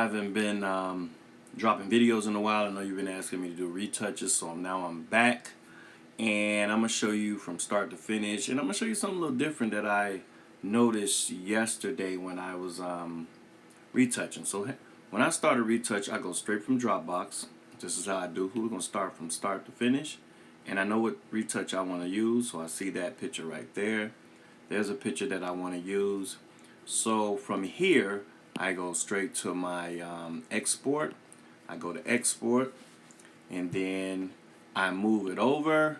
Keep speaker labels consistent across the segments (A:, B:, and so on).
A: I haven't been dropping videos in a while. I know you've been asking me to do retouches, so now I'm back. And I'm going to show you from start to finish. And I'm going to show you something a little different that I noticed yesterday when I was retouching. So when I start a retouch, I go straight from Dropbox. This is how I do. We're going to start from start to finish. And I know what retouch I want to use, so I see that picture right there. There's a picture that I want to use. So from here, I go straight to my export. I go to export, and then I move it over,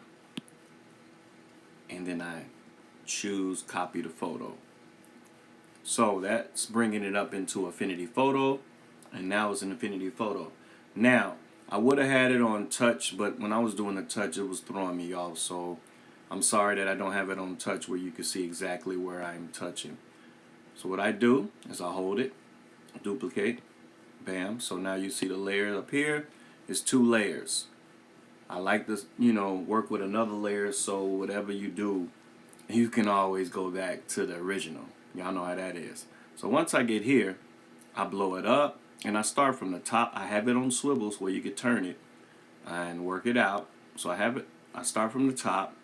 A: and then I choose copy the photo. So that's bringing it up into Affinity Photo, and now it's an Affinity Photo. Now, I would have had it on touch, but when I was doing the touch, it was throwing me off. So I'm sorry that I don't have it on touch where you can see exactly where I'm touching. So what I do is I hold it, duplicate, bam. So now you see the layer up here is 2 layers. I like to, work with another layer, so whatever you do, you can always go back to the original. Y'all know how that is. So once I get here, I blow it up, and I start from the top. I have it on swivels where you can turn it and work it out. So I start from the top,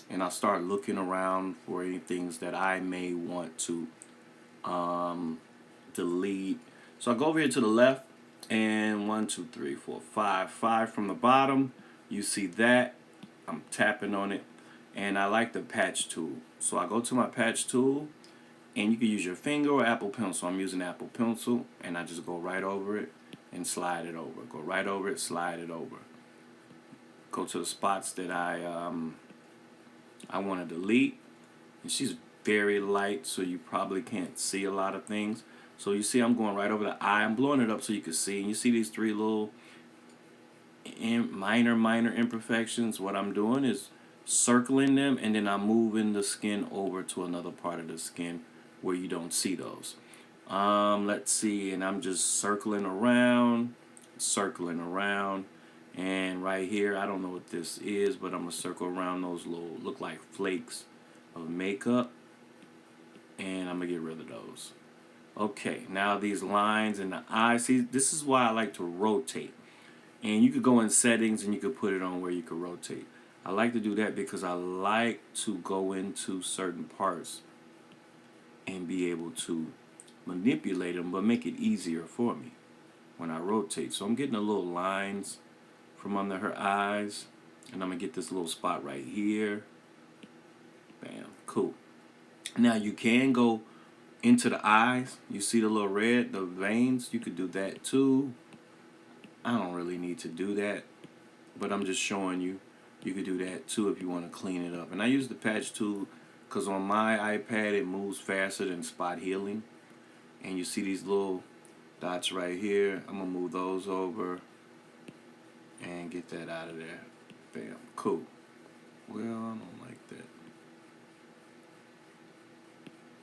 A: and I start looking around for any things that I may want to delete. So I go over here to the left, and 1, 2, 3, 4, 5 from the bottom. You see that I'm tapping on it, and I like the patch tool. So I go to my patch tool, and you can use your finger or Apple Pencil. I'm using Apple Pencil, and I just go right over it and slide it over. Go right over it, slide it over. Go to the spots that I want to delete, and she's very light, so you probably can't see a lot of things. So you see I'm going right over the eye. I'm blowing it up so you can see. And you see these 3 little minor imperfections. What I'm doing is circling them, and then I'm moving the skin over to another part of the skin where you don't see those. Let's see, and I'm just circling around, and right here, I don't know what this is, but I'm gonna circle around those little look like flakes of makeup, and I'm gonna get rid of those. Okay, now these lines in the eye. See, this is why I like to rotate. And you could go in settings and you could put it on where you could rotate. I like to do that because I like to go into certain parts and be able to manipulate them, but make it easier for me when I rotate. So I'm getting the little lines from under her eyes, and I'm gonna get this little spot right here. Bam, cool. Now you can go into the eyes. You see the little red, the veins. You could do that too. I don't really need to do that, but I'm just showing you. You could do that too if you want to clean it up. And I use the patch tool because on my iPad it moves faster than spot healing. And you see these little dots right here. I'm gonna move those over and get that out of there. Bam, cool. Well, I don't like that.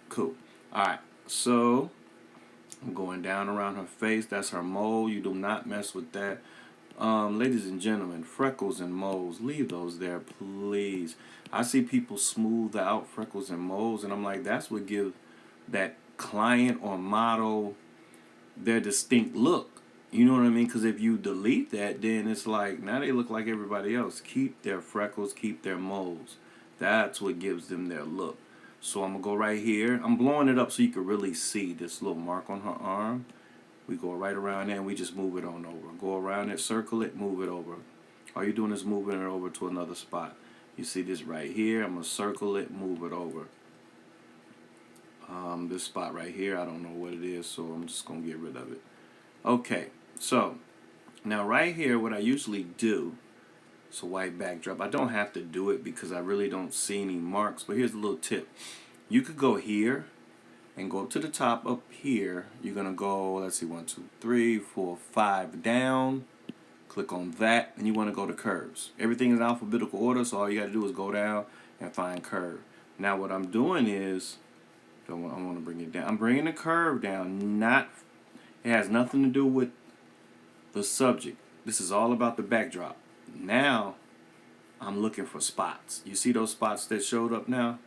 A: Cool. Alright, so I'm going down around her face. That's her mole. You do not mess with that. Ladies and gentlemen, freckles and moles, leave those there, please. I see people smooth out freckles and moles, and I'm like, that's what gives that client or model their distinct look. You know what I mean? Because if you delete that, then it's like, now they look like everybody else. Keep their freckles, keep their moles. That's what gives them their look. So I'm going to go right here. I'm blowing it up so you can really see this little mark on her arm. We go right around there and we just move it on over. Go around it, circle it, move it over. All you're doing is moving it over to another spot. You see this right here. I'm going to circle it, move it over. This spot right here, I don't know what it is, so I'm just going to get rid of it. Okay, so now right here, what I usually do, it's a white backdrop. I don't have to do it because I really don't see any marks, but here's a little tip. You could go here and go up to the top up here. You're going to go, let's see, 1, 2, 3, 4, 5 down. Click on that, and you want to go to curves. Everything is in alphabetical order, so all you got to do is go down and find curve. Now what I'm doing is, I want to bring it down. I'm bringing the curve down. It has nothing to do with the subject. This is all about the backdrop. Now I'm looking for spots. You see those spots that showed up now?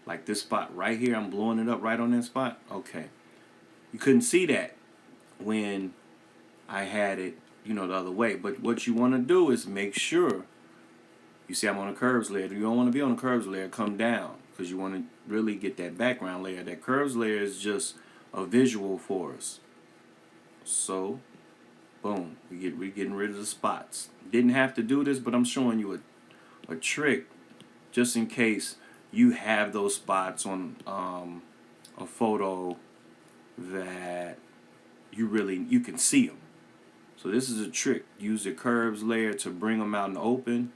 A: Like this spot right here, I'm blowing it up right on that spot. Okay. You couldn't see that when I had it, you know, the other way. But what you want to do is make sure, you see I'm on a curves layer. You don't want to be on a curves layer, come down, because you want to really get that background layer. That curves layer is just a visual for us. So, boom, we're getting rid of the spots. Didn't have to do this, but I'm showing you a trick just in case you have those spots on a photo that you can see them. So this is a trick. Use the curves layer to bring them out in the open,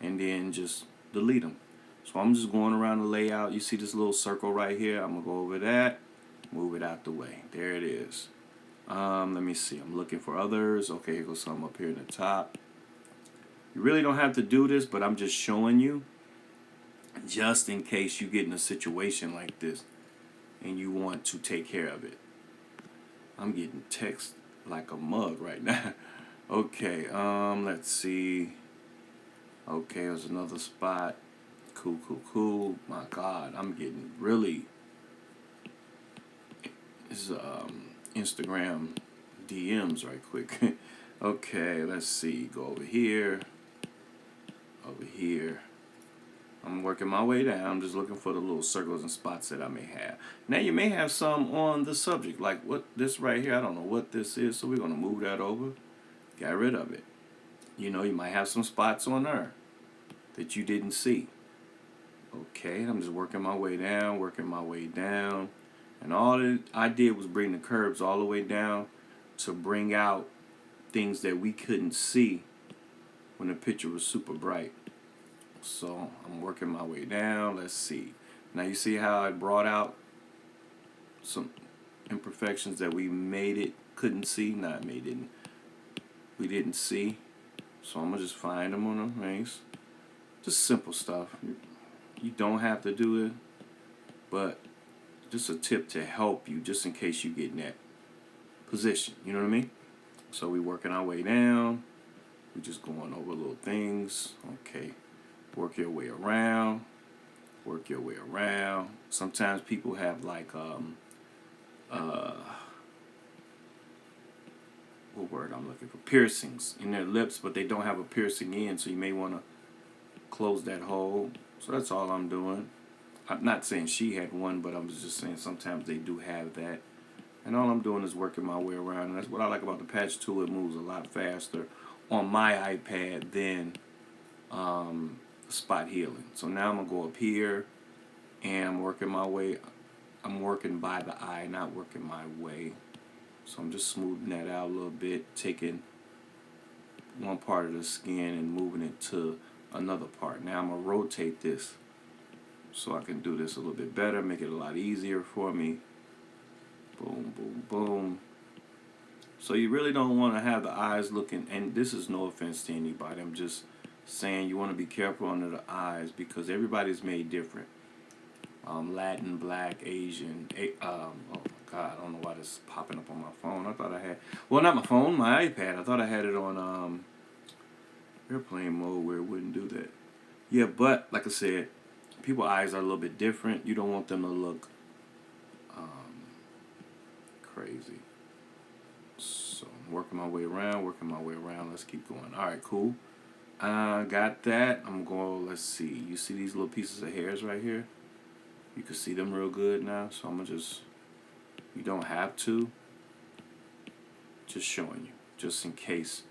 A: and then just delete them. So I'm just going around the layout. You see this little circle right here? I'm gonna go over that, move it out the way. There it is. Let me see. I'm looking for others. Okay, here goes some up here in the top. You really don't have to do this, but I'm just showing you, just in case you get in a situation like this and you want to take care of it. I'm getting text like a mug right now. Okay, let's see. Okay, there's another spot. Cool, cool, cool. My God, I'm getting really. This is Instagram DMs right quick. Okay, let's see. Go over here. Over here. I'm working my way down. I'm just looking for the little circles and spots that I may have. Now you may have some on the subject, like what this right here. I don't know what this is, so we're gonna move that over. Get rid of it. You know, you might have some spots on her that you didn't see. Okay, I'm just working my way down, and all that I did was bring the curves all the way down to bring out things that we couldn't see when the picture was super bright. So I'm working my way down. Let's see. Now you see how I brought out some imperfections that we couldn't see. We didn't see. So I'm gonna just find them on the race. Just simple stuff. You don't have to do it, but just a tip to help you, just in case you get in that position. You know what I mean? So we working our way down. We just going over little things. Okay. Work your way around. Work your way around. Sometimes people have like what word I'm looking for? Piercings in their lips, but they don't have a piercing in, so you may want to close that hole. So that's all I'm doing. I'm not saying she had one, but I'm just saying sometimes they do have that. And all I'm doing is working my way around. And that's what I like about the patch tool. It moves a lot faster on my iPad than spot healing. So now I'm going to go up here and I'm working my way. I'm working by the eye, not working my way. So I'm just smoothing that out a little bit, taking one part of the skin and moving it to another part. Now I'm going to rotate this so I can do this a little bit better, make it a lot easier for me. Boom, boom, boom. So you really don't want to have the eyes looking, and this is no offense to anybody. I'm just saying you want to be careful under the eyes because everybody's made different. Latin, Black, Asian. Oh my God, I don't know why this is popping up on my phone. I thought I had, well, not my phone, my iPad. I thought I had it on airplane mode where it wouldn't do that. Yeah, but like I said, people's eyes are a little bit different. You don't want them to look crazy. So I'm working my way around. Let's keep going. All right, cool. Got that. I'm going, let's see. You see these little pieces of hairs right here? You can see them real good now. So I'm going to just, you don't have to. Just showing you. Just in case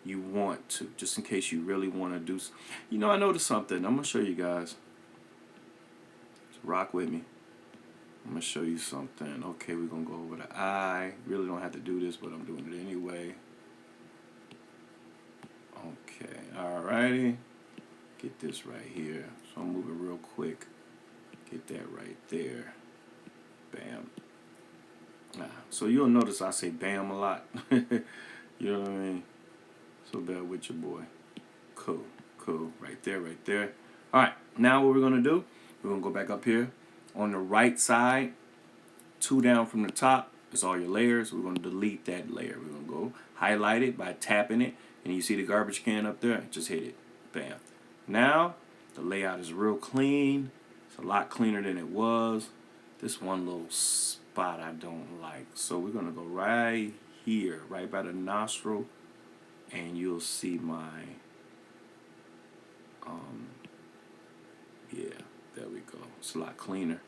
A: you want to. Just in case you really want to do. You know, I noticed something. I'm going to show you guys. Just rock with me. I'm going to show you something. Okay, we're going to go over the eye. Really don't have to do this, but I'm doing it anyway. Okay, alrighty. Get this right here. So I'm moving real quick. Get that right there. Bam. So you'll notice I say bam a lot. You know what I mean? So bear with your boy. Cool, cool. Right there, right there. Alright, now what we're going to do, we're going to go back up here. On the right side, 2 down from the top is all your layers. We're going to delete that layer. We're going to go highlight it by tapping it. And you see the garbage can up there? Just hit it. Bam. Now, the layout is real clean. It's a lot cleaner than it was. This one little spot I don't like. So we're going to go right here, right by the nostril, and you'll see my, yeah, there we go. It's a lot cleaner.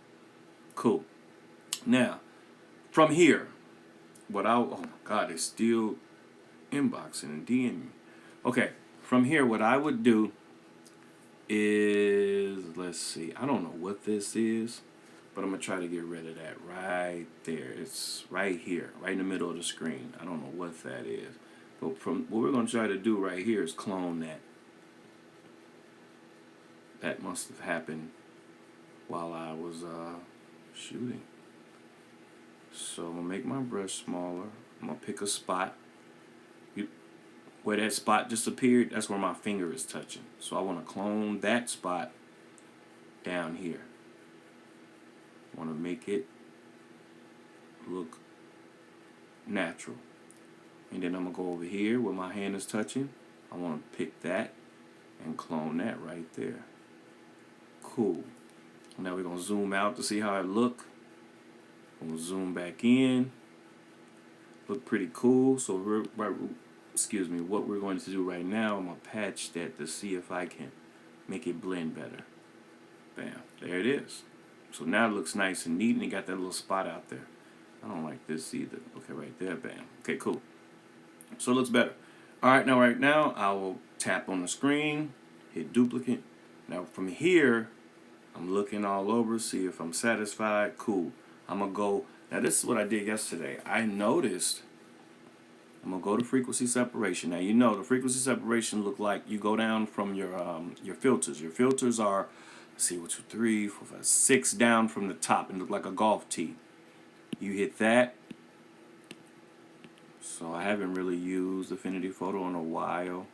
A: Cool. Now, from here, oh my God, it's still inboxing and DMing me. Okay, from here, what I would do is, let's see, I don't know what this is, but I'm going to try to get rid of that right there. It's right here, right in the middle of the screen. I don't know what that is. But from what we're going to try to do right here is clone that. That must have happened while I was shooting. So I'm going to make my brush smaller. I'm going to pick a spot. Where that spot just appeared, that's where my finger is touching. So I want to clone that spot down here. I want to make it look natural. And then I'm going to go over here where my hand is touching. I want to pick that and clone that right there. Cool. Now we're going to zoom out to see how it look. We'll zoom back in. Look pretty cool. So what we're going to do right now, I'm going to patch that to see if I can make it blend better. Bam. There it is. So now it looks nice and neat, and it got that little spot out there. I don't like this either. Okay, right there. Bam. Okay, cool. So it looks better. All right, right now, I will tap on the screen, hit duplicate. Now from here, I'm looking all over, see if I'm satisfied. Cool. I'm going to go. Now this is what I did yesterday. I noticed I'm going to go to frequency separation. Now, you know, the frequency separation look like you go down from your filters. Your filters are, let's see, 1, 2, 3, 4, 5, 6 down from the top and look like a golf tee. You hit that. So I haven't really used Affinity Photo in a while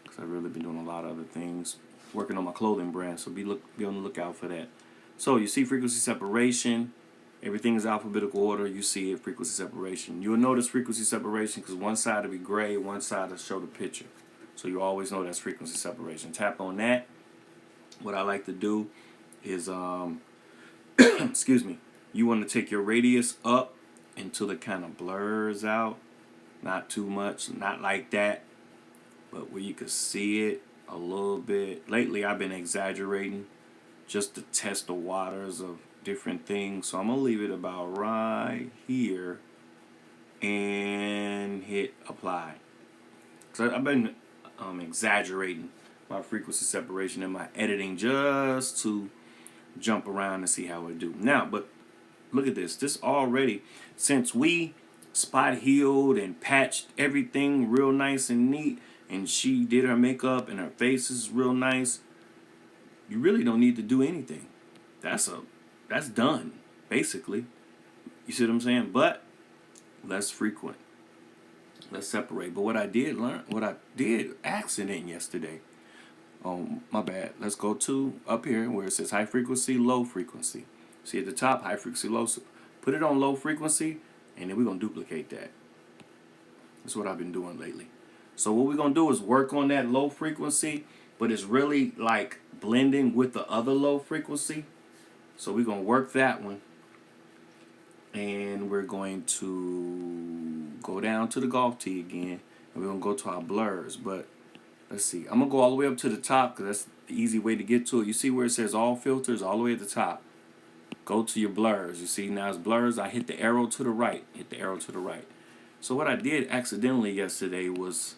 A: because I've really been doing a lot of other things, working on my clothing brand. So be on the lookout for that. So you see frequency separation. Everything is alphabetical order. You see it, frequency separation. You'll notice frequency separation because one side will be gray, one side will show the picture. So you always know that's frequency separation. Tap on that. What I like to do is, excuse me, you want to take your radius up until it kind of blurs out. Not too much, not like that, but where you can see it a little bit. Lately, I've been exaggerating just to test the waters of different things. So I'm going to leave it about right here and hit apply. So I've been exaggerating my frequency separation in my editing just to jump around and see how it do. Now, but look at this. This already, since we spot healed and patched everything real nice and neat, and she did her makeup and her face is real nice, you really don't need to do anything. That's done, basically. You see what I'm saying? But less frequent. Let's separate. But what I did accident yesterday. My bad. Let's go to up here where it says high frequency, low frequency. See at the top, high frequency, low. Put it on low frequency, and then we're going to duplicate that. That's what I've been doing lately. So what we're going to do is work on that low frequency, but it's really like blending with the other low frequency. So we're going to work that one. And we're going to go down to the golf tee again. And we're going to go to our blurs. But let's see. I'm going to go all the way up to the top because that's the easy way to get to it. You see where it says all filters all the way at the top. Go to your blurs. You see now it's blurs. I hit the arrow to the right. Hit the arrow to the right. So what I did accidentally yesterday was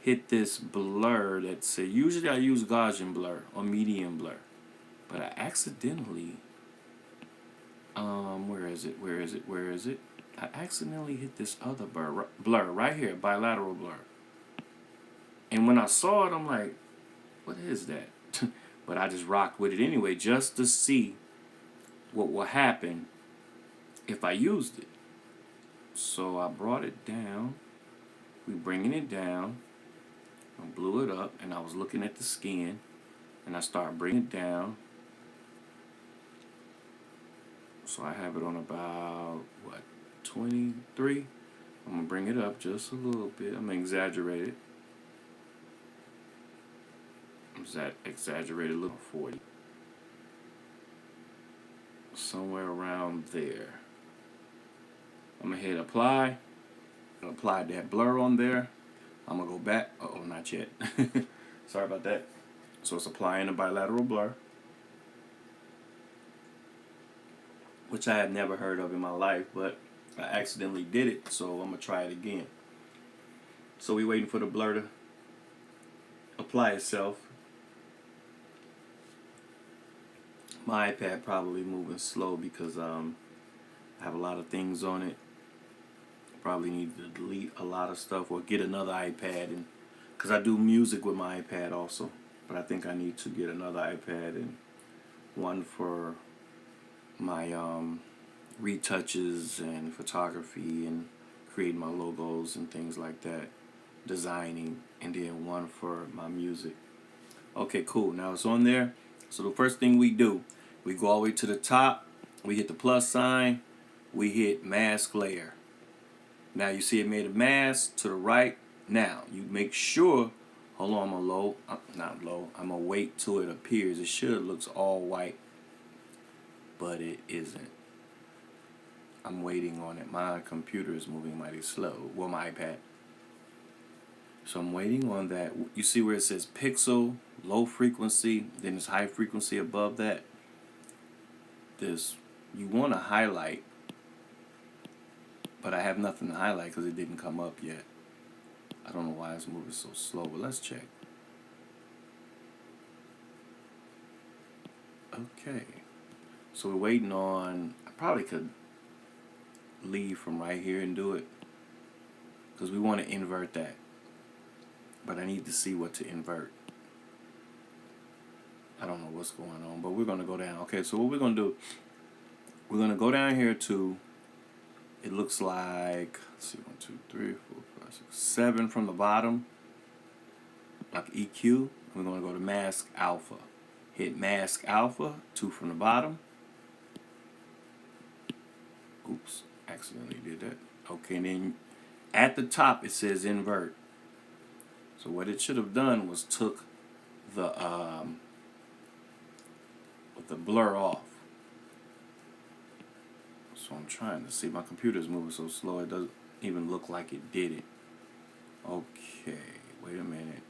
A: hit this blur that said, usually I use Gaussian blur or medium blur. But I accidentally, where is it? I accidentally hit this other blur right here, bilateral blur. And when I saw it, I'm like, what is that? But I just rocked with it anyway, just to see what will happen if I used it. So I brought it down. We bringing it down. I blew it up, and I was looking at the skin, and I started bringing it down. So I have it on about, 23? I'm going to bring it up just a little bit. I'm going to exaggerate it. Exaggerate a little, 40. Somewhere around there. I'm going to hit apply. applied that blur on there. I'm gonna go back. Oh, not yet. Sorry about that. So it's applying a bilateral blur, which I had never heard of in my life, but I accidentally did it, so I'm gonna try it again. So we waiting for the blur to apply itself. My iPad probably moving slow because I have a lot of things on it. Probably need to delete a lot of stuff or get another iPad, and because I do music with my iPad also. But I think I need to get another iPad and one for my retouches and photography and creating my logos and things like that, designing, and then one for my music. Okay, cool. Now it's on there. So the first thing we do, we go all the way to the top, we hit the plus sign, we hit mask layer. Now you see it made a mask to the right. Now you make sure, hold on, I'm gonna wait till it appears. It should looks all white, but it isn't. I'm waiting on it. My computer is moving mighty slow. Well, my iPad. So I'm waiting on that. You see where it says pixel, low frequency, then there's high frequency above that. You want to highlight, but I have nothing to highlight because it didn't come up yet. I don't know why it's moving so slow, but let's check. Okay. So we're waiting on, I probably could leave from right here and do it because we want to invert that. But I need to see what to invert. I don't know what's going on, but we're going to go down. Okay, so what we're going to do, we're going to go down here to, it looks like, let's see, 1, 2, 3, 4, 5, 6, 7 from the bottom, like EQ. We're going to go to mask alpha. Hit mask alpha, 2 from the bottom. Oops, accidentally did that. Okay, and then at the top it says invert. So what it should have done was took the blur off. So I'm trying to see. My computer's moving so slow it doesn't even look like it did it. Okay, wait a minute.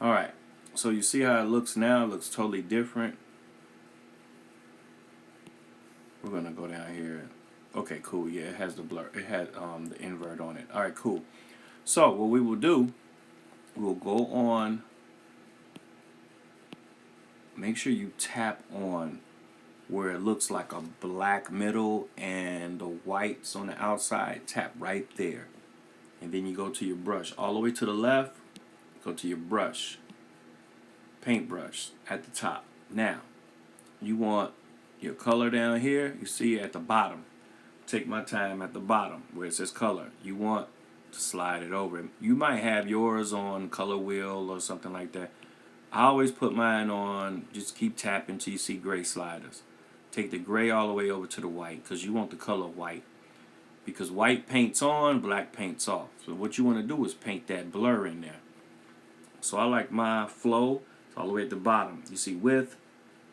A: Alright, so you see how it looks now? It looks totally different. We're gonna go down here. Okay, cool. Yeah, it has the blur. It had the invert on it. Alright, cool. So what we will do, we'll go on. Make sure you tap on where it looks like a black middle and the whites on the outside. Tap right there. And then you go to your brush. All the way to the left, go to your brush. Paintbrush at the top. Now, you want your color down here. You see at the bottom. Take my time at the bottom where it says color. You want to slide it over. You might have yours on color wheel or something like that. I always put mine on, just keep tapping till you see gray sliders. Take the gray all the way over to the white because you want the color white. Because white paints on, black paints off. So what you want to do is paint that blur in there. So I like my flow. It's all the way at the bottom. You see width,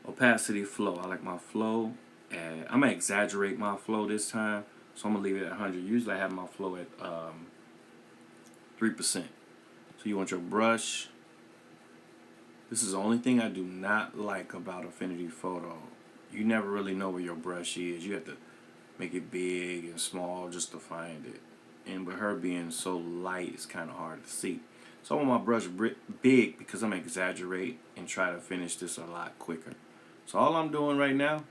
A: opacity, flow. I like my flow. And I'm going to exaggerate my flow this time. So I'm going to leave it at 100. Usually I have my flow at 3%. So you want your brush. This is the only thing I do not like about Affinity Photo. You never really know where your brush is. You have to make it big and small just to find it. And with her being so light, it's kind of hard to see. So I want my brush big because I'm going to exaggerate and try to finish this a lot quicker. So all I'm doing right now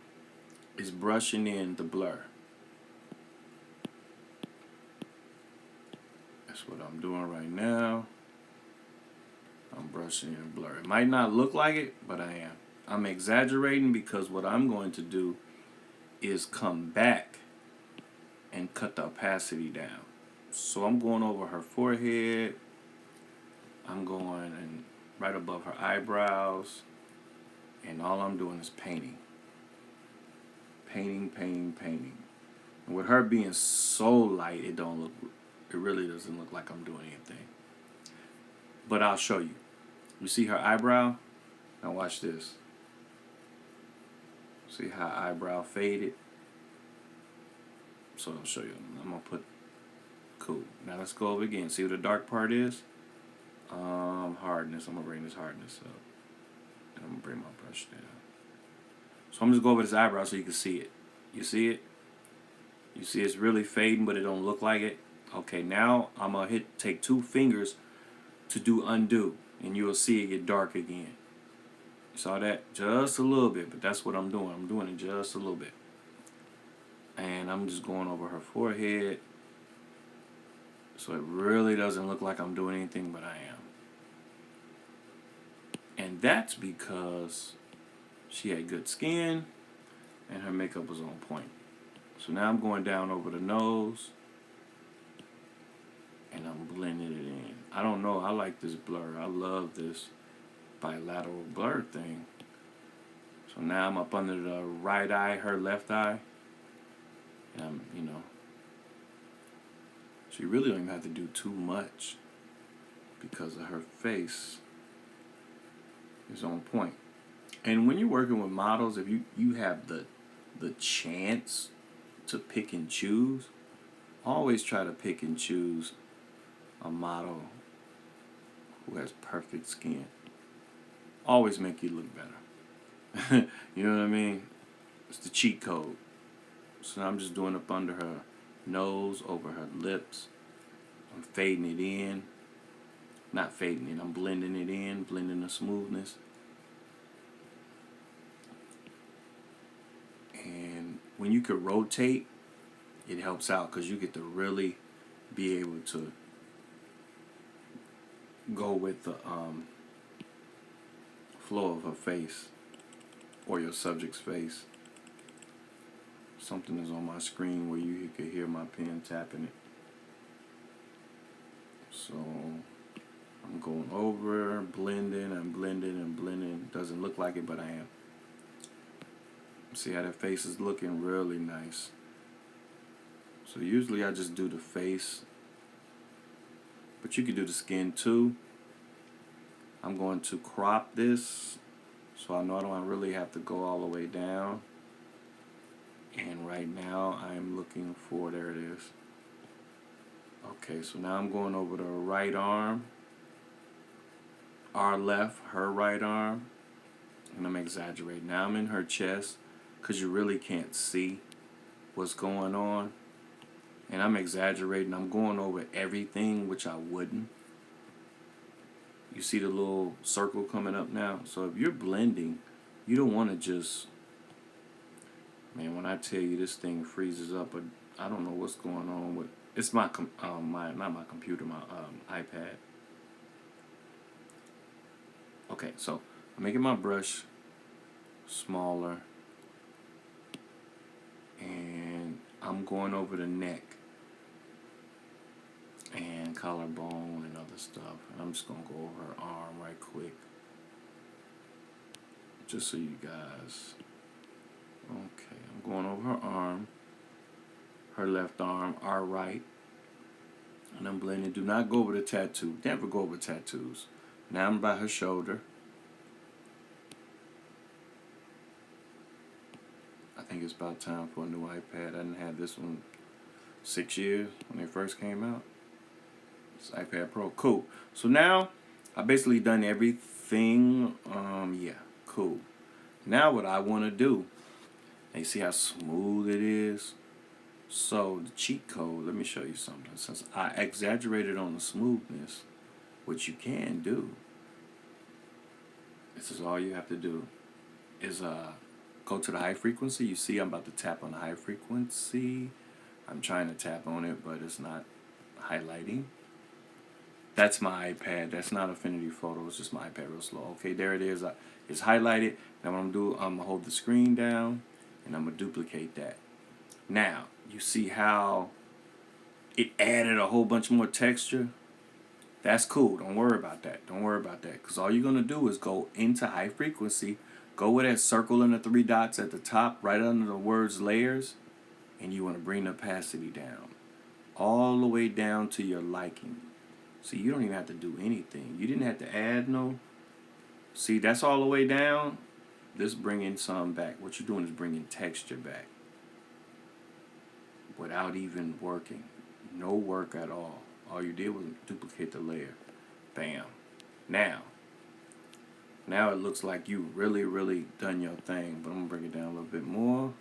A: is brushing in the blur. That's what I'm doing right now. I'm brushing in blur. It might not look like it, but I am. I'm exaggerating because what I'm going to do is come back and cut the opacity down. So I'm going over her forehead. I'm going and right above her eyebrows. And all I'm doing is painting. Painting, painting, painting. And with her being so light, it really doesn't look like I'm doing anything. But I'll show you. You see her eyebrow? Now watch this. See how eyebrow faded? So I'll show you. I'm gonna put cool. Now let's go over again. See what the dark part is? Hardness. I'm gonna bring this hardness up. And I'm gonna bring my brush down. So I'm just go over this eyebrow so you can see it. You see it? You see it's really fading, but it don't look like it. Okay, now I'm gonna take 2 fingers to do undo, and you'll see it get dark again. You saw that? Just a little bit, but that's what I'm doing. I'm doing it just a little bit. And I'm just going over her forehead, so it really doesn't look like I'm doing anything, but I am. And that's because she had good skin and her makeup was on point. So now I'm going down over the nose and I'm blending it in. I don't know, I like this blur. I love this bilateral blur thing. So now I'm up under the right eye, her left eye. And I'm, so you really don't even have to do too much because of her face is on point. And when you're working with models, if you have the chance to pick and choose, always try to pick and choose a model who has perfect skin. Always make you look better. You know what I mean? It's the cheat code. So I'm just doing up under her nose, over her lips. I'm fading it in. Not fading it, I'm blending it in, blending the smoothness. And when you can rotate, it helps out because you get to really be able to go with the flow of her face or your subject's face. Something is on my screen where you could hear my pen tapping it. So I'm going over, blending and blending and blending. Doesn't look like it, but I am. See how that face is looking really nice. So usually I just do the face, but you can do the skin too. I'm going to crop this so I know I don't really have to go all the way down. And right now I'm looking for, there it is. Okay, so now I'm going over the right arm, our left, her right arm, and I'm exaggerating. Now I'm in her chest because you really can't see what's going on. And I'm exaggerating. I'm going over everything, which I wouldn't. You see the little circle coming up now? So if you're blending, you don't want to just, man, when I tell you this thing freezes up, but I don't know what's going on with, it's my, not my computer, my iPad. Okay, so I'm making my brush smaller. And I'm going over the neck and collarbone and other stuff. And I'm just going to go over her arm right quick. Just so you guys. Okay, I'm going over her arm, her left arm, our right. And I'm blending. Do not go over the tattoo. Never go over tattoos. Now I'm by her shoulder. I think it's about time for a new iPad. I didn't have this one 6 years when they first came out. It's iPad Pro. Cool. So now I basically done everything. Yeah, cool. Now what I want to do, and you see how smooth it is? So the cheat code, let me show you something. Since I exaggerated on the smoothness, which you can do, this is all you have to do, is go to the high frequency. You see I'm about to tap on the high frequency. I'm trying to tap on it, but it's not highlighting. That's my iPad. That's not Affinity Photo. It's just my iPad real slow. Okay, there it is. It's highlighted. Now what I'm going to do, I'm going to hold the screen down, and I'm going to duplicate that. Now, you see how it added a whole bunch more texture? That's cool. Don't worry about that. Don't worry about that. Because all you're going to do is go into high frequency, go with that circle and the 3 dots at the top, right under the words layers, and you want to bring the opacity down. All the way down to your liking. See, you don't even have to do anything. You didn't have to add no. See, that's all the way down. This bringing some back. What you're doing is bringing texture back. without even working. No work at all. All you did was duplicate the layer. Bam. Now it looks like you really done your thing. But I'm gonna bring it down a little bit more.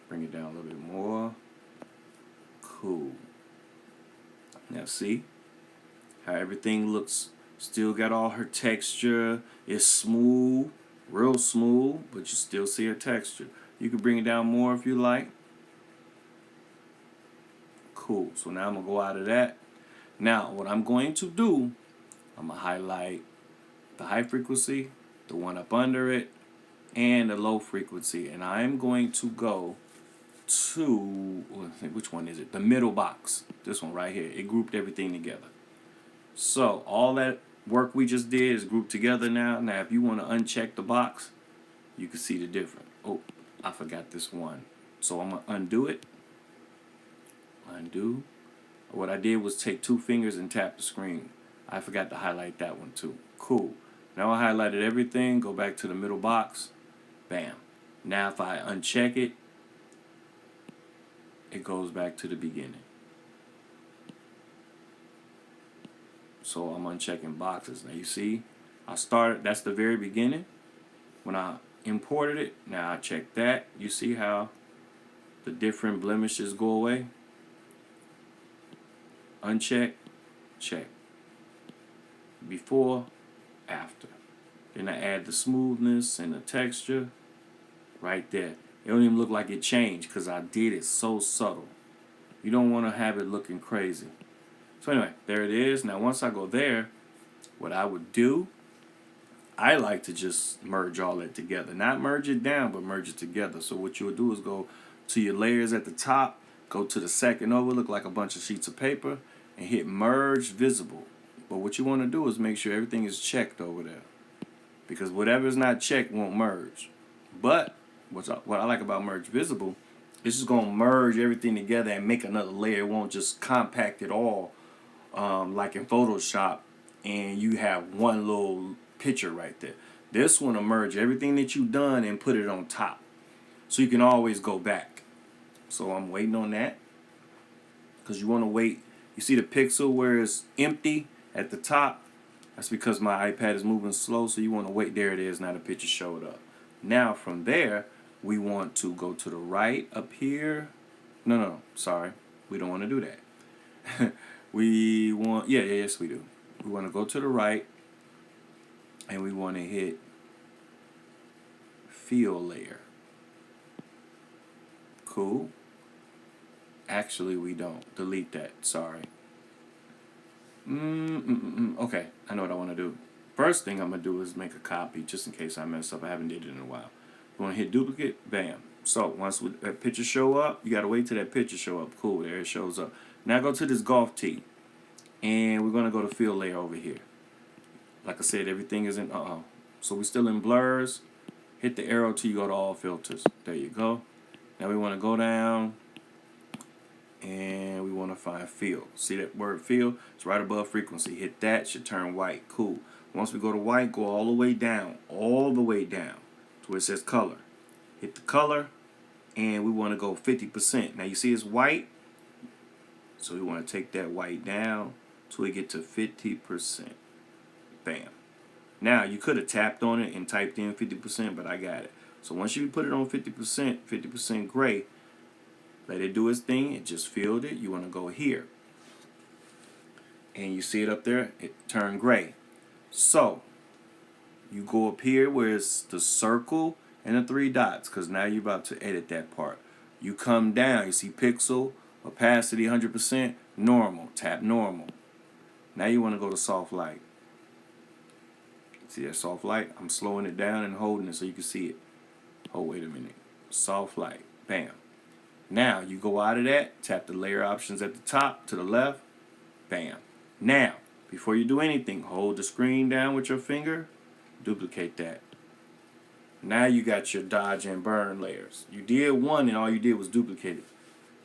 A: Bring it down a little bit more. Cool. Now see how everything looks. Still got all her texture. It's smooth, real smooth, but you still see her texture. You can bring it down more if you like. Cool. So now I'm gonna go out of that. Now what I'm going to do, I'm gonna highlight the high frequency, the one up under it, and the low frequency, and I'm going to go to, which one is it? The middle box. This one right here. It grouped everything together. So all that work we just did is grouped together now. Now if you want to uncheck the box, you can see the difference. Oh, I forgot this one. So I'm gonna undo it. Undo. What I did was take 2 fingers and tap the screen. I forgot to highlight that one too. Cool. Now I highlighted everything. Go back to the middle box. Bam. Now if I uncheck it, it goes back to the beginning. So I'm unchecking boxes. Now you see, I started, that's the very beginning. When I imported it, now I check that. You see how the different blemishes go away? Uncheck, check. Before, after. Then I add the smoothness and the texture right there. It don't even look like it changed because I did it so subtle. You don't want to have it looking crazy. So anyway, there it is. Now once I go there, what I would do, I like to just merge all that together. Not merge it down, but merge it together. So what you would do is go to your layers at the top, go to the second over, look like a bunch of sheets of paper, and hit merge visible. But what you want to do is make sure everything is checked over there, because whatever is not checked won't merge. But what I like about merge visible, it's just going to merge everything together and make another layer. It won't just compact it all like in Photoshop and you have one little picture right there. This one will merge everything that you've done and put it on top, so you can always go back. So I'm waiting on that, because you want to wait. You see the pixel where it's empty at the top? That's because my iPad is moving slow, so you want to wait. There it is. Now the picture showed up. Now from there, we want to go to the right up here. No, sorry. We don't want to do that. We want, yes we do. We want to go to the right, and we want to hit fill layer. Cool. Actually, we don't. Delete that. Sorry. Okay, I know what I want to do. First thing I'm going to do is make a copy, just in case I mess up. I haven't did it in a while. You want to hit duplicate? Bam. So once that picture show up, you got to wait till that picture show up. Cool, there it shows up. Now go to this golf tee, and we're going to go to fill layer over here. Like I said, everything is in, so we're still in blurs. Hit the arrow till you go to all filters. There you go. Now we want to go down, and we want to find fill. See that word fill? It's right above frequency. Hit that, should turn white. Cool. Once we go to white, go all the way down to where it says color. Hit the color, and we want to go 50%. Now you see it's white, so we want to take that white down till we get to 50%. Bam. Now you could have tapped on it and typed in 50%, but I got it. So once you put it on 50% gray, let it do its thing. It just filled it. You want to go here, and you see it up there. It turned gray. So you go up here where it's the circle and the 3 dots, because now you're about to edit that part. You come down. You see pixel, opacity 100%, normal. Tap normal. Now you want to go to soft light. See that soft light? I'm slowing it down and holding it so you can see it. Oh, wait a minute. Soft light. Bam. Now you go out of that, tap the layer options at the top to the left. Bam. Now, before you do anything, hold the screen down with your finger. Duplicate that. Now you got your dodge and burn layers. You did one and all you did was duplicate it.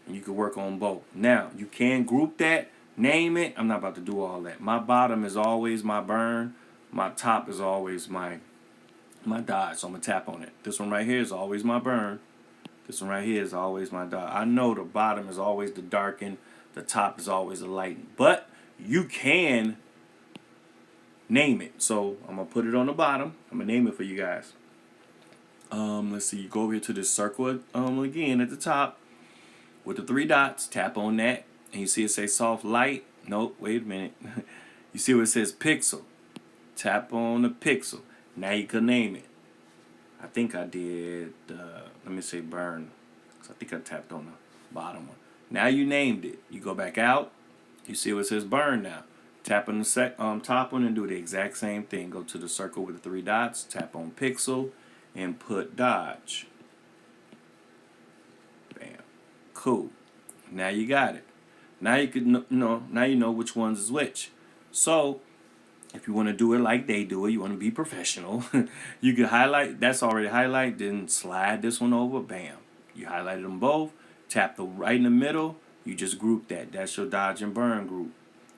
A: And you can work on both. Now, you can group that, name it. I'm not about to do all that. My bottom is always my burn. My top is always my dodge. So I'm going to tap on it. This one right here is always my burn. This one right here is always my dark. I know the bottom is always the darken, the top is always the lighten. But you can name it. So I'm gonna put it on the bottom. I'm gonna name it for you guys. Let's see. You go over here to this circle again at the top with the three dots. Tap on that, and you see it say soft light. Nope. Wait a minute. You see where it says pixel. Tap on the pixel. Now you can name it. I think I did. Let me say burn. So I think I tapped on the bottom one. Now you named it. You go back out. You see what it says burn now. Tap on the top one and do the exact same thing. Go to the circle with the three dots. Tap on pixel and put dodge. Bam. Cool. Now you got it. Now you could now you know which ones is which. So if you want to do it like they do it, you want to be professional. You can highlight. That's already highlighted. Then slide this one over. Bam. You highlighted them both. Tap the right in the middle. You just group that. That's your dodge and burn group.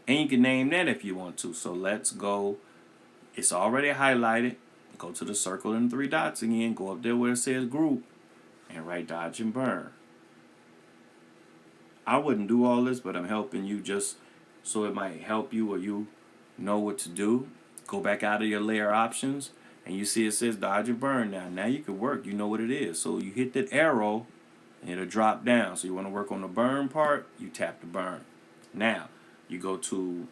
A: And you can name that if you want to. So let's go. It's already highlighted. Go to the circle and three dots again. Go up there where it says group. And write dodge and burn. I wouldn't do all this, but I'm helping you just so it might help you or you know what to do. Go back out of your layer options. And you see it says dodge and burn now. Now you can work. You know what it is. So you hit that arrow and it'll drop down. So you want to work on the burn part. You tap the burn. Now you go to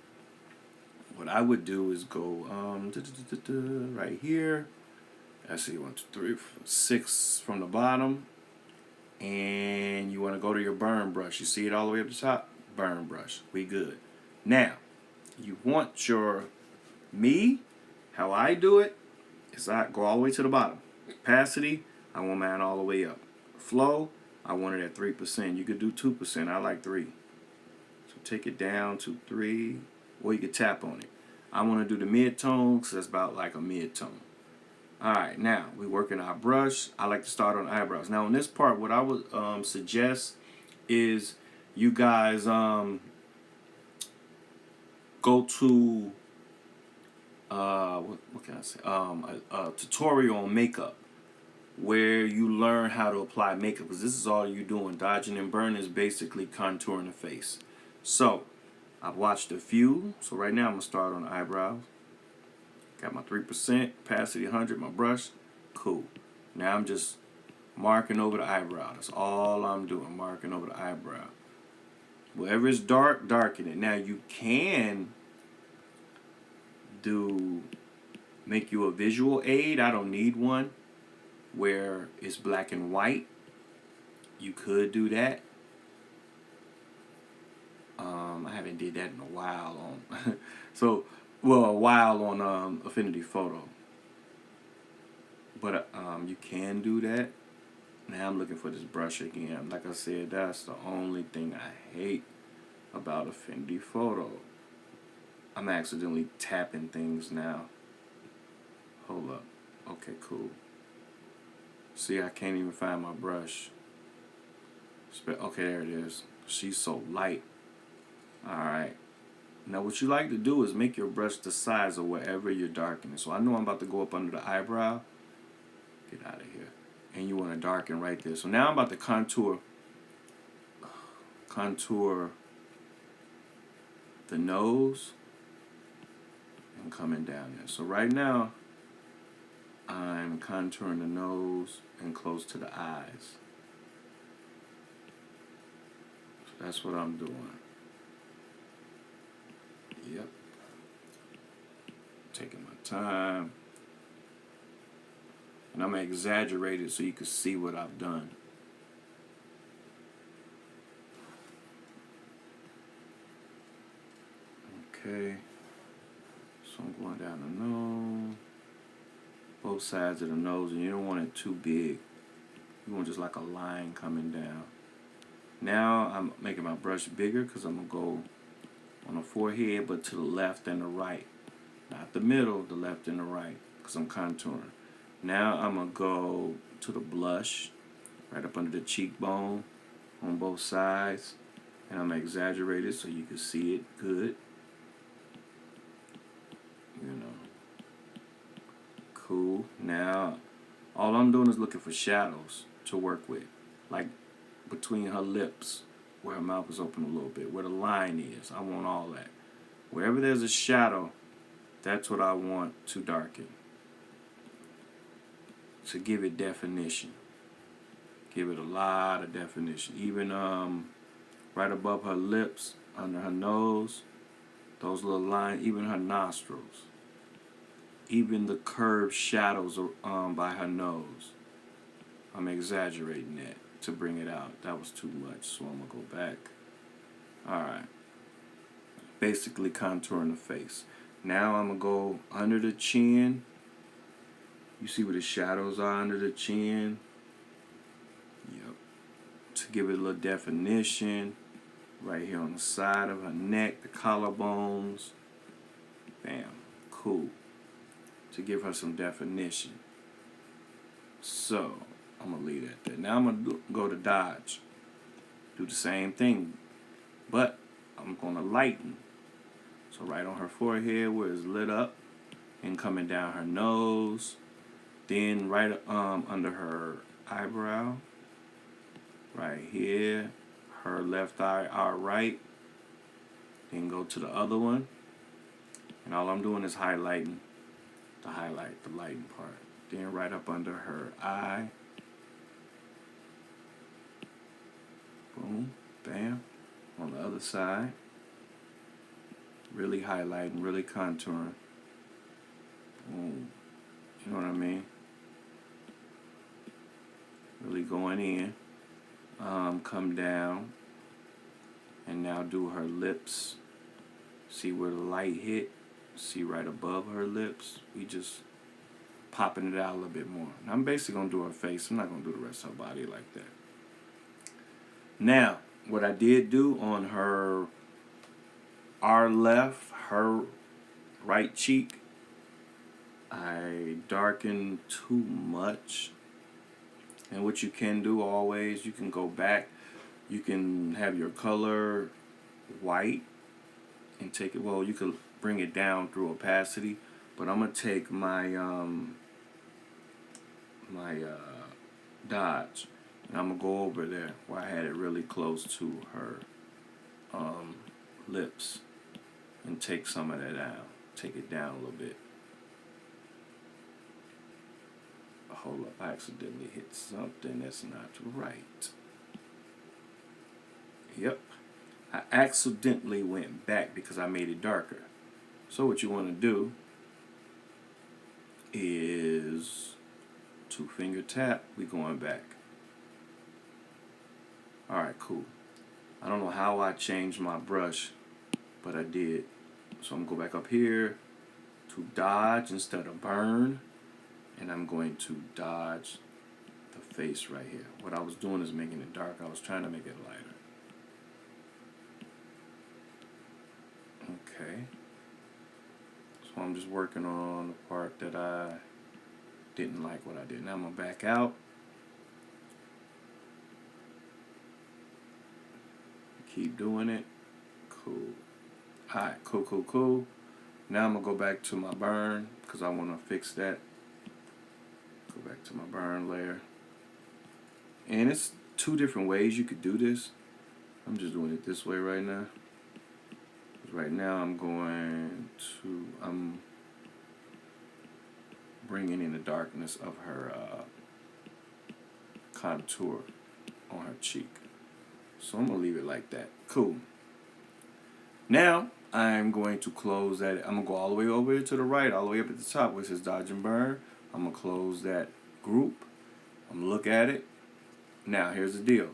A: what I would do is go right here. I see 1, 2, 3, 4, 6 from the bottom. And you want to go to your burn brush. You see it all the way up the top? Burn brush. We good. Now, you want your how I do it is I go all the way to the bottom. Opacity, I want mine all the way up. Flow, I want it at 3%. You could do 2%. I like 3. So take it down to 3, or you could tap on it. I want to do the mid-tone because that's about like a mid-tone. Alright, now we're working our brush. I like to start on eyebrows. Now on this part, what I would suggest is you guys go to what can I say? A tutorial on makeup where you learn how to apply makeup, because this is all you're doing. Dodging and burn is basically contouring the face. So I've watched a few. So right now I'm gonna start on the eyebrows. Got my 3%, opacity 100, my brush. Cool. Now I'm just marking over the eyebrow. That's all I'm doing, marking over the eyebrow. Wherever it's dark, darken it. Now you can make you a visual aid. I don't need one where it's black and white. You could do that. I haven't did that in a while on a while on Affinity Photo. But you can do that. Now I'm looking for this brush again. Like I said, that's the only thing I hate about Affinity Photo. I'm accidentally tapping things now. Hold up. Okay, cool. See, I can't even find my brush. Okay, there it is. She's so light. Alright. Now what you like to do is make your brush the size of wherever you're darkening. So I know I'm about to go up under the eyebrow. Get out of here. And you want to darken right there. So now I'm about to contour the nose and coming down there. So right now I'm contouring the nose and close to the eyes. So that's what I'm doing. Yep. Taking my time. And I'm going to exaggerate it so you can see what I've done. Okay. So I'm going down the nose. Both sides of the nose. And you don't want it too big. You want just like a line coming down. Now I'm making my brush bigger because I'm going to go on the forehead, but to the left and the right. Not the middle, the left and the right, because I'm contouring. Now I'm going to go to the blush, right up under the cheekbone on both sides. And I'm going to exaggerate it so you can see it good. You know. Cool. Now, all I'm doing is looking for shadows to work with. like between her lips, where her mouth is open a little bit, where the line is. I want all that. Wherever there's a shadow, that's what I want to darken, to give it definition. Give it a lot of definition. Even right above her lips, under her nose, those little lines, even her nostrils, even the curved shadows by her nose. I'm exaggerating that to bring it out. That was too much, so I'm going to go back. Alright. Basically contouring the face. Now I'm going to go under the chin. You see where the shadows are under the chin? Yep. To give it a little definition. Right here on the side of her neck, the collarbones. Bam. Cool. To give her some definition. So, I'm going to leave that there. Now I'm going to go to dodge. Do the same thing. But I'm going to lighten. So right on her forehead where it's lit up. And coming down her nose. Then right under her eyebrow. Right here. Her left eye, our right. Then go to the other one. And all I'm doing is highlighting the lighting part. Then right up under her eye. Boom. Bam. On the other side. Really highlighting, really contouring. Boom. You know what I mean? Really going in. Come down. And now do her lips. See where the light hit. See right above her lips. We just popping it out a little bit more. Now I'm basically going to do her face. I'm not going to do the rest of her body like that. Now, what I did do on her her right cheek, I darkened too much. And what you can do always, you can go back. You can have your color white and take it, well, you could bring it down through opacity, but I'm going to take my dodge, and I'm going to go over there where I had it really close to her lips and take some of that out. Take it down a little bit. Hold up, I accidentally hit something that's not right. Yep. I accidentally went back because I made it darker. So what you want to do is 2-finger tap. We going back. Alright, cool. I don't know how I changed my brush, but I did. So I'm going to go back up here to dodge instead of burn. And I'm going to dodge the face right here. What I was doing is making it dark. I was trying to make it lighter. Okay. So I'm just working on the part that I didn't like what I did. Now I'm going to back out. Keep doing it. Cool. Alright, cool. Now I'm going to go back to my burn because I want to fix that. Go back to my burn layer. And it's 2 different ways you could do this. I'm just doing it this way right now. Right now I'm bringing in the darkness of her contour on her cheek. So I'm going to leave it like that. Cool. Now I'm going to close that. I'm going to go all the way over to the right, all the way up at the top where it says dodge and burn. I'm going to close that group. I'm going to look at it. Now here's the deal.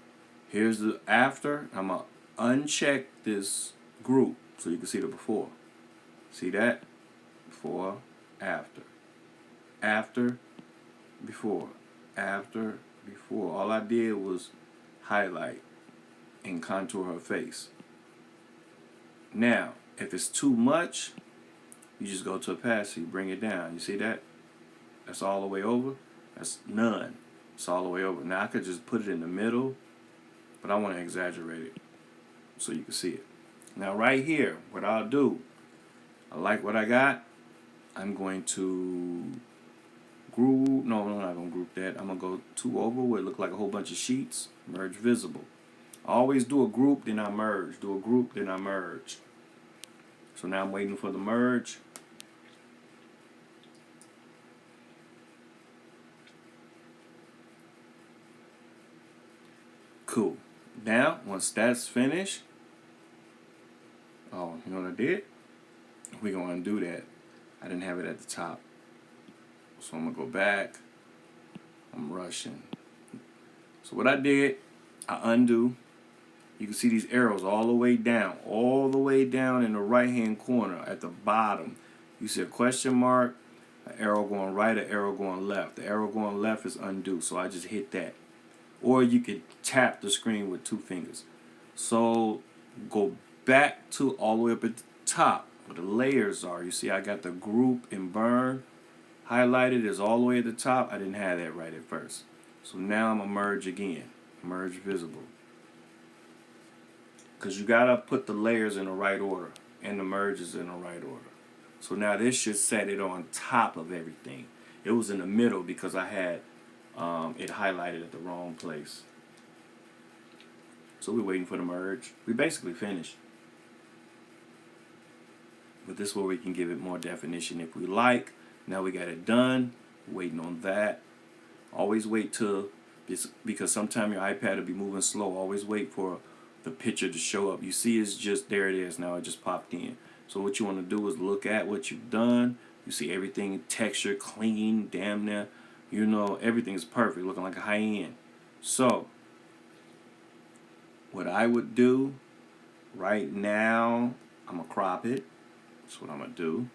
A: Here's the after. I'm going to uncheck this group so you can see the before. See that? Before, after. After, before. After, before. All I did was highlight and contour her face. Now, if it's too much, you just go to opacity, bring it down. You see that? That's all the way over. That's none. It's all the way over. Now I could just put it in the middle, but I want to exaggerate it so you can see it. Now right here, what I'll do, I like what I got. I'm going to group. No, I'm not gonna group that. I'm gonna go two over where it look like a whole bunch of sheets. Merge visible. I always do a group, then I merge. Do a group, then I merge. So now I'm waiting for the merge. Cool. Now, once that's finished, oh, you know what I did? We're gonna undo that. I didn't have it at the top. So I'm gonna go back. I'm rushing. So what I did, I undo. You can see these arrows all the way down in the right hand corner at the bottom. You see a question mark, an arrow going right, an arrow going left. The arrow going left is undo, so I just hit that. Or you could tap the screen with two fingers. So go back to all the way up at the top where the layers are. You see I got the group and burn highlighted is all the way at the top. I didn't have that right at first. So now I'm going to merge again. Merge visible. Because you got to put the layers in the right order and the merges in the right order. So now this should set it on top of everything. It was in the middle because I had it highlighted at the wrong place. So we're waiting for the merge. We basically finished. But this is where we can give it more definition if we like. Now we got it done. Waiting on that. Always wait till, because sometimes your iPad will be moving slow. Always wait for the picture to show up. You see it's just, there it is now. It just popped in. So what you want to do is look at what you've done. You see everything texture, clean, damn near. You know, everything's perfect, looking like a high end. So, what I would do right now, I'm going to crop it. That's what I'm going to do.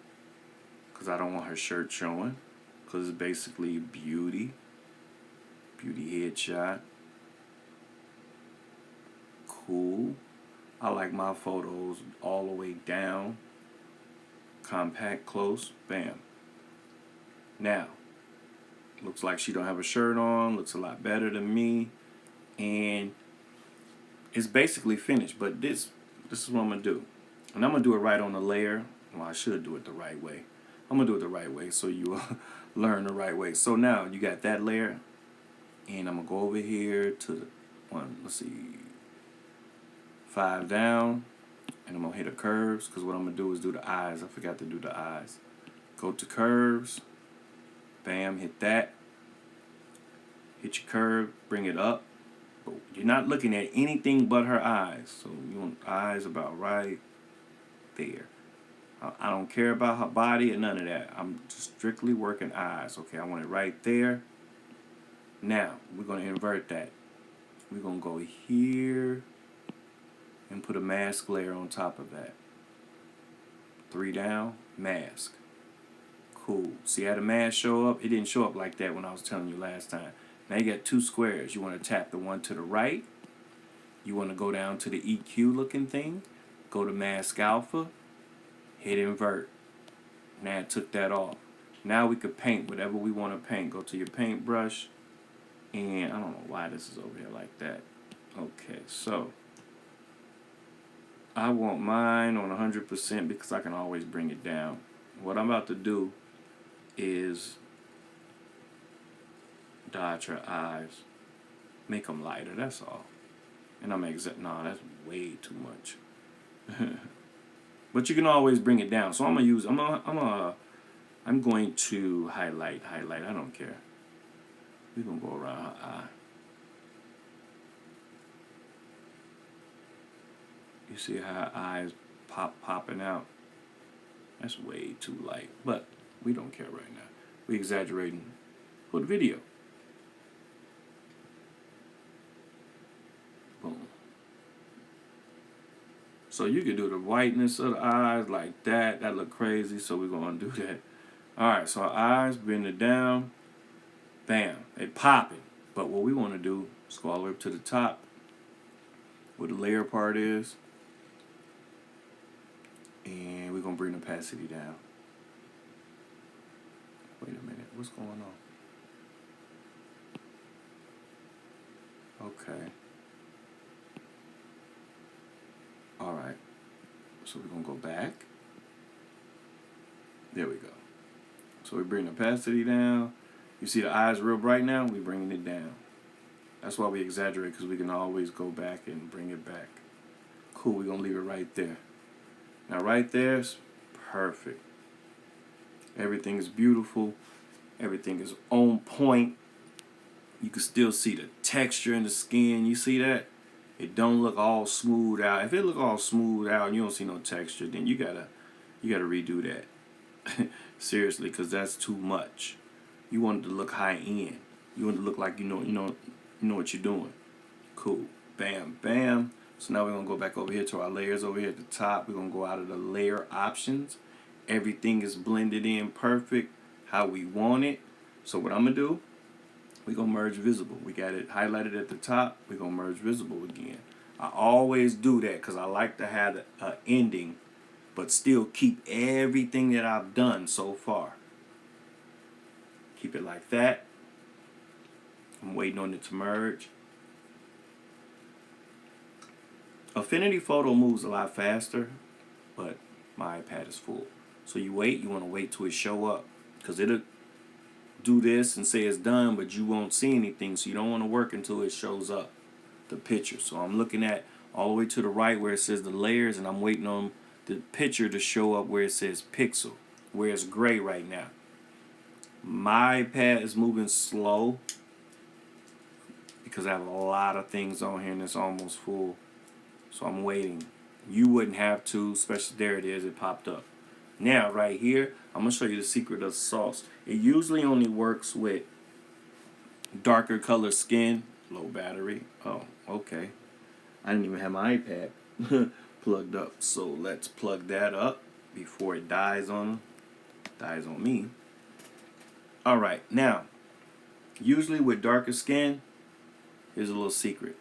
A: Because I don't want her shirt showing. Because it's basically beauty. Beauty headshot. Cool. I like my photos all the way down. Compact, close, bam. Now, looks like she don't have a shirt on. Looks a lot better than me. And it's basically finished. But this is what I'm going to do. And I'm going to do it right on the layer. Well, I should do it the right way. I'm going to do it the right way so you learn the right way. So now you got that layer. And I'm going to go over here to the one, let's see, 5 down. And I'm going to hit the curves. Because what I'm going to do is do the eyes. I forgot to do the eyes. Go to curves. Bam, hit that. Hit your curve, bring it up. But you're not looking at anything but her eyes. So you want eyes about right there. I don't care about her body or none of that. I'm just strictly working eyes. Okay, I want it right there. Now, we're going to invert that. We're going to go here and put a mask layer on top of that. 3 down, mask. Cool. See how the mask show up? It didn't show up like that when I was telling you last time. Now you got 2 squares. You want to tap the one to the right. You want to go down to the EQ looking thing. Go to mask alpha. Hit invert. Now it took that off. Now we could paint whatever we want to paint. Go to your paintbrush. And I don't know why this is over here like that. Okay, so I want mine on 100% because I can always bring it down. What I'm about to do is dodge her eyes. Make them lighter, that's all. And I'm no, that's way too much. But you can always bring it down. So I'm going to highlight. I don't care. We're going to go around her eye. You see how her eyes popping out? That's way too light. But we don't care right now. We're exaggerating for the video. Boom. So you can do the whiteness of the eyes like that. That look crazy, so we're going to do that. Alright, so our eyes, bring it down. Bam. They popping. But what we want to do is go all the way up to the top where the layer part is. And we're going to bring the opacity down. Wait a minute. What's going on? Okay. Alright. So we're going to go back. There we go. So we bring the opacity down. You see the eyes real bright now? We bringing it down. That's why we exaggerate, because we can always go back and bring it back. Cool, we're going to leave it right there. Now right there's perfect. Everything is beautiful. Everything is on point. You can still see the texture in the skin. You see that? It don't look all smooth out. If it look all smooth out and you don't see no texture, then you gotta redo that. Seriously, because that's too much. You want it to look high end. You want it to look like you know what you're doing. Cool. Bam, bam. So now we're gonna go back over here to our layers over here at the top. We're gonna go out of the layer options. Everything is blended in perfect how we want it. So what I'm gonna do, we're gonna merge visible. We got it highlighted at the top. We're gonna merge visible again. I always do that because I like to have an ending, but still keep everything that I've done so far. Keep it like that. I'm waiting on it to merge. Affinity Photo moves a lot faster, but my iPad is full. So you want to wait till it show up, because it'll do this and say it's done, but you won't see anything, so you don't want to work until it shows up, the picture. So I'm looking at all the way to the right where it says the layers, and I'm waiting on the picture to show up where it says pixel, where it's gray right now. My iPad is moving slow because I have a lot of things on here and it's almost full. So I'm waiting. You wouldn't have to, especially there it is, it popped up. Now right here, I'm going to show you the secret of the sauce. It usually only works with darker color skin, low battery. Oh, okay. I didn't even have my iPad plugged up. So let's plug that up before it dies on me. All right, now, usually with darker skin, here's a little secret.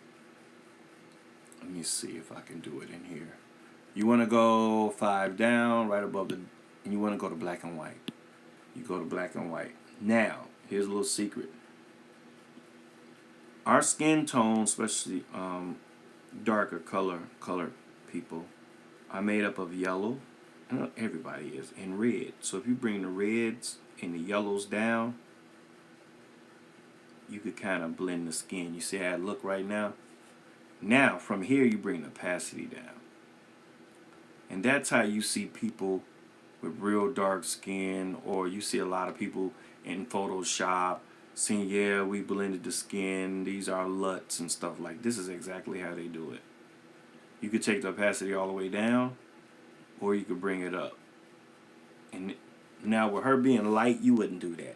A: Let me see if I can do it in here. You want to go 5 down, right above and you want to go to black and white. You go to black and white. Now, here's a little secret. Our skin tone, especially darker color people, are made up of yellow. Everybody is, and red. So if you bring the reds and the yellows down, you could kind of blend the skin. You see how it look right now? Now, from here, you bring the opacity down. And that's how you see people with real dark skin, or you see a lot of people in Photoshop saying, yeah, we blended the skin, these are LUTs and stuff like this. Is exactly how they do it. You could take the opacity all the way down, or you could bring it up. And now with her being light, you wouldn't do that.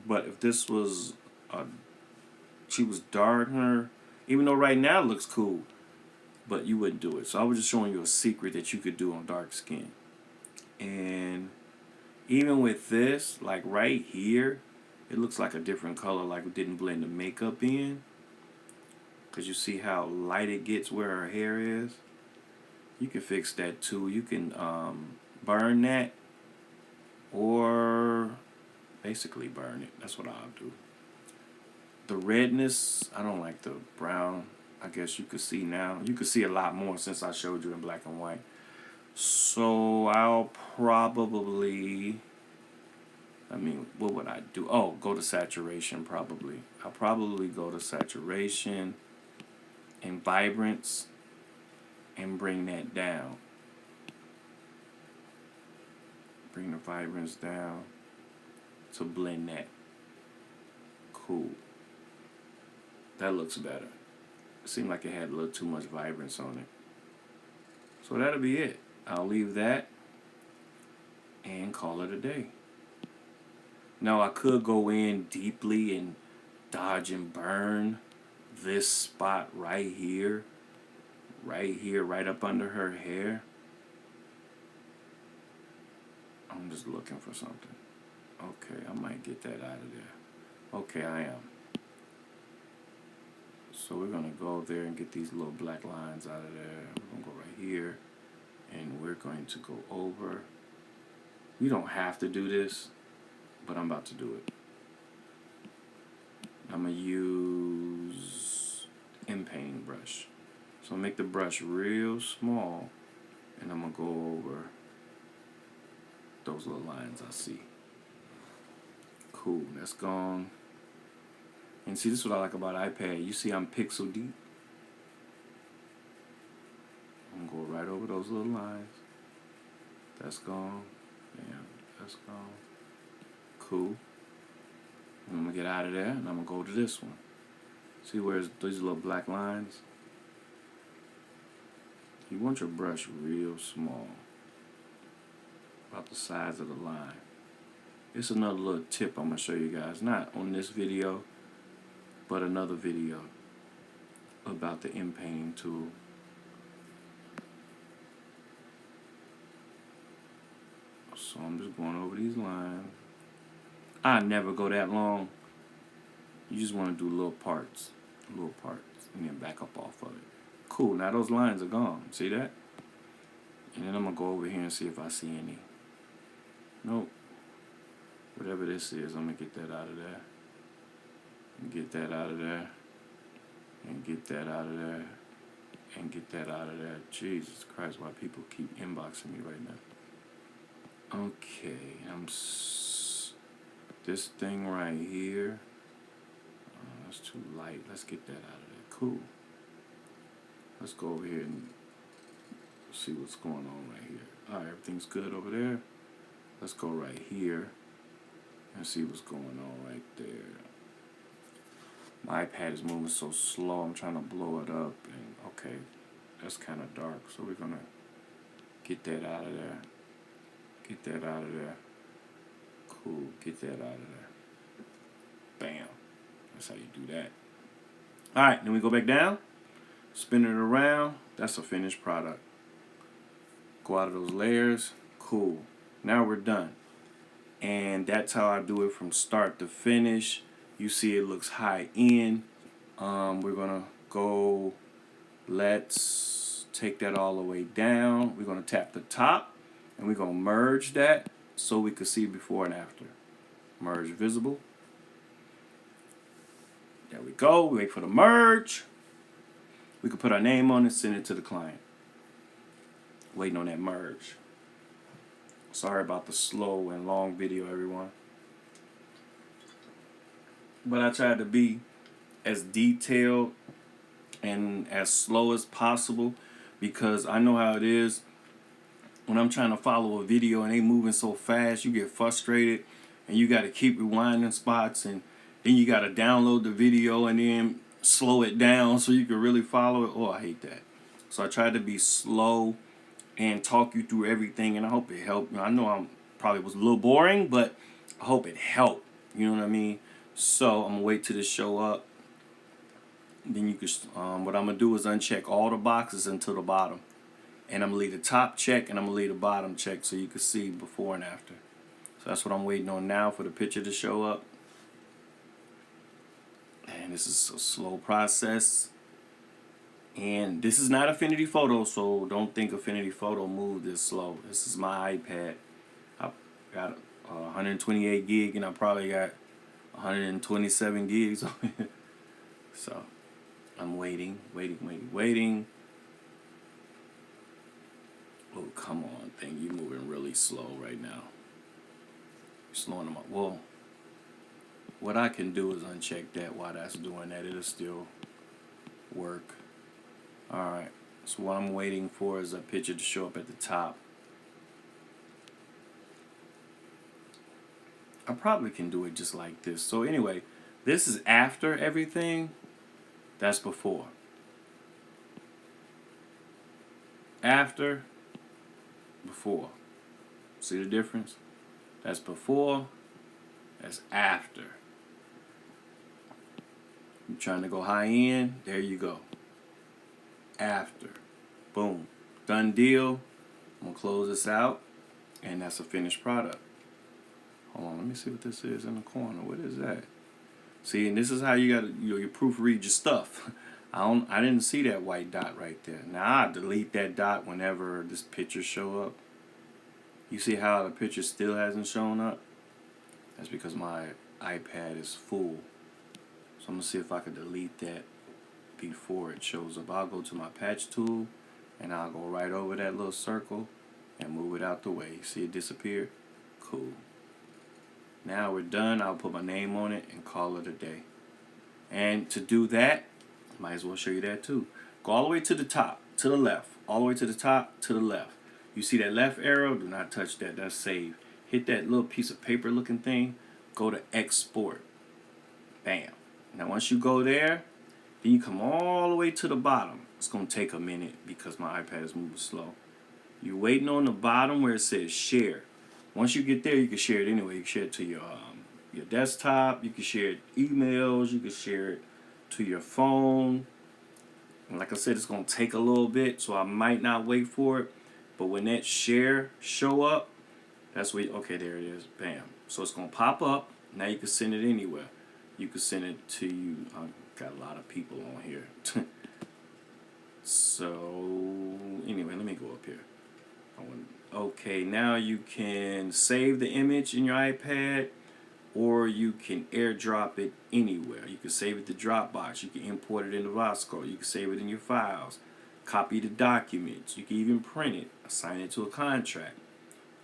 A: But if this was she was darker, even though right now it looks cool, but you wouldn't do it. So I was just showing you a secret that you could do on dark skin. And even with this, like right here, it looks like a different color, like we didn't blend the makeup in. Because you see how light it gets where her hair is. You can fix that too. You can burn that, or basically burn it. That's what I'll do. The redness, I don't like the brown. I guess you could see now. You could see a lot more since I showed you in black and white. So I'll probably, what would I do? Oh, go to saturation probably. I'll probably go to saturation and vibrance and bring that down. Bring the vibrance down to blend that. Cool. That looks better. It seemed like it had a little too much vibrance on it. So that'll be it. I'll leave that and call it a day. Now I could go in deeply and dodge and burn this spot right here, right up under her hair. I'm just looking for something. Okay, I might get that out of there. Okay, I am. So we're going to go there and get these little black lines out of there. We're going to go right here. And we're going to go over. You don't have to do this, but I'm about to do it. I'm going to use in-painting brush. So make the brush real small. And I'm going to go over those little lines I see. Cool, that's gone. And see, this is what I like about iPad. You see I'm pixel deep. I'm gonna go right over those little lines. That's gone. Bam, that's gone. Cool. And I'm gonna get out of there and I'm gonna go to this one. See where these little black lines? You want your brush real small. About the size of the line. It's another little tip I'm gonna show you guys. Not on this video, but another video about the inpainting tool. So I'm just going over these lines. I never go that long. You just want to do little parts, and then back up off of it. Cool, now those lines are gone. See that? And then I'm going to go over here and see if I see any. Nope. Whatever this is, I'm going to get that out of there. And get that out of there. And get that out of there. And get that out of there. Jesus Christ, why people keep inboxing me right now. Okay, this thing right here. That's too light. Let's get that out of there. Cool. Let's go over here and see what's going on right here. Alright, everything's good over there. Let's go right here and see what's going on right there. My iPad is moving so slow. I'm trying to blow it up. And okay, that's kind of dark. So we're going to get that out of there. Get that out of there. Cool. Get that out of there. Bam. That's how you do that. Alright, then we go back down. Spin it around. That's a finished product. Go out of those layers. Cool. Now we're done. And that's how I do it from start to finish. You see it looks high end. We're going to go. Let's take that all the way down. We're going to tap the top. And we're going to merge that so we can see before and after. Merge visible. There we go. We wait for the merge. We can put our name on it, send it to the client. Waiting on that merge. Sorry about the slow and long video, everyone. But I tried to be as detailed and as slow as possible because I know how it is. When I'm trying to follow a video and they moving so fast, you get frustrated and you got to keep rewinding spots and then you got to download the video and then slow it down so you can really follow it. Oh, I hate that. So I tried to be slow and talk you through everything, and I hope it helped. I know I probably was a little boring, but I hope it helped. You know what I mean? So I'm going to wait till this show up. Then you can, what I'm going to do is uncheck all the boxes until the bottom. And I'm going to leave the top check and I'm going to leave the bottom check so you can see before and after. So that's what I'm waiting on now for the picture to show up. And this is a slow process. And this is not Affinity Photo, so don't think Affinity Photo moved this slow. This is my iPad. I got 128 gig and I probably got 127 gigs on it. So I'm waiting. Oh, come on, thing. You're moving really slow right now. You're slowing them up. Well, what I can do is uncheck that while that's doing that. It'll still work. Alright. So what I'm waiting for is a picture to show up at the top. I probably can do it just like this. So anyway, this is after everything. That's before. After. Before. See the difference? That's before. That's after. You're trying to go high end. There you go. After. Boom. Done deal. I'm going to close this out. And that's a finished product. Hold on. Let me see what this is in the corner. What is that? See, and this is how you got to you proofread your stuff. I didn't see that white dot right there. Now I delete that dot whenever this picture show up. You see how the picture still hasn't shown up? That's because my iPad is full. So I'm going to see if I can delete that before it shows up. I'll go to my patch tool and I'll go right over that little circle and move it out the way. See it disappear? Cool. Now we're done. I'll put my name on it and call it a day. And to do that, might as well show you that too. Go all the way to the top, to the left. All the way to the top, to the left. You see that left arrow? Do not touch that. That's save. Hit that little piece of paper looking thing. Go to export. Bam. Now once you go there, then you come all the way to the bottom. It's going to take a minute because my iPad is moving slow. You're waiting on the bottom where it says share. Once you get there, you can share it anyway. You can share it to your desktop. You can share it emails. You can share it to your phone. And like I said, it's going to take a little bit, so I might not wait for it. But when that share show up, that's where, okay, there it is. Bam. So it's going to pop up. Now you can send it anywhere. You can send it to you. I've got a lot of people on here. So anyway, let me go up here. Okay, now you can save the image in your iPad, or you can airdrop it anywhere. You can save it to Dropbox. You can import it into Vasco. You can save it in your files. Copy the documents. You can even print it. Assign it to a contract.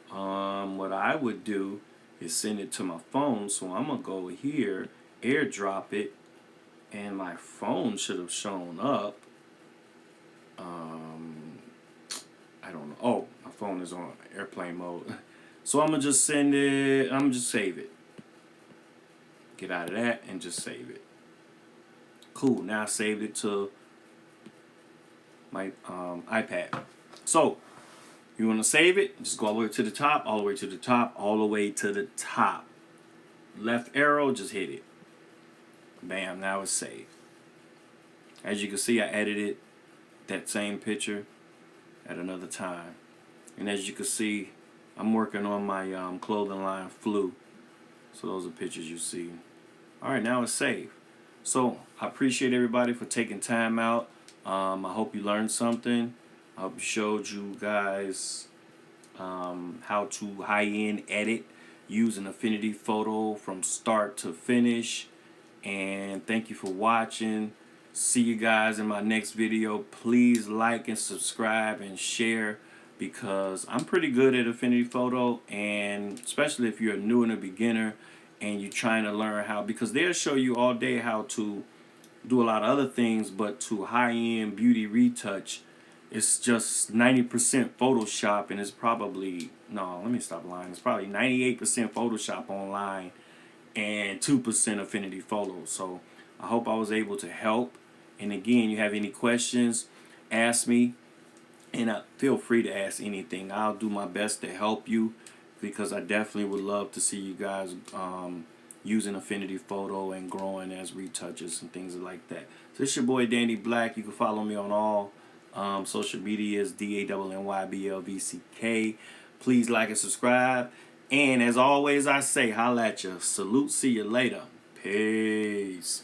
A: What I would do is send it to my phone. So I'm gonna go here, airdrop it, and my phone should have shown up. I don't know. Oh, my phone is on airplane mode. So I'm gonna just send it. I'm gonna just save it. Get out of that and just save it. Cool. Now I saved it to my iPad. So you want to save it? Just go all the way to the top, all the way to the top, all the way to the top. Left arrow, just hit it. Bam. Now it's saved. As you can see, I edited that same picture at another time. And as you can see, I'm working on my clothing line Flu. So those are pictures you see. Alright, now it's saved. So I appreciate everybody for taking time out. I hope you learned something. I hope showed you guys how to high-end edit using Affinity Photo from start to finish. And thank you for watching. See you guys in my next video. Please like and subscribe and share, because I'm pretty good at Affinity Photo, and especially if you're new and a beginner and you're trying to learn how, because they'll show you all day how to do a lot of other things, but to high-end beauty retouch, it's just 90% Photoshop, and it's probably, no, let me stop lying. It's probably 98% Photoshop online and 2% Affinity Photo. So I hope I was able to help. And again, you have any questions, ask me, and feel free to ask anything. I'll do my best to help you, because I definitely would love to see you guys using Affinity Photo and growing as retouchers and things like that. So it's your boy Danny Black. You can follow me on all social medias, DANNYBLVCK. Please like and subscribe. And as always, I say, holla at ya. Salute. See you later. Peace.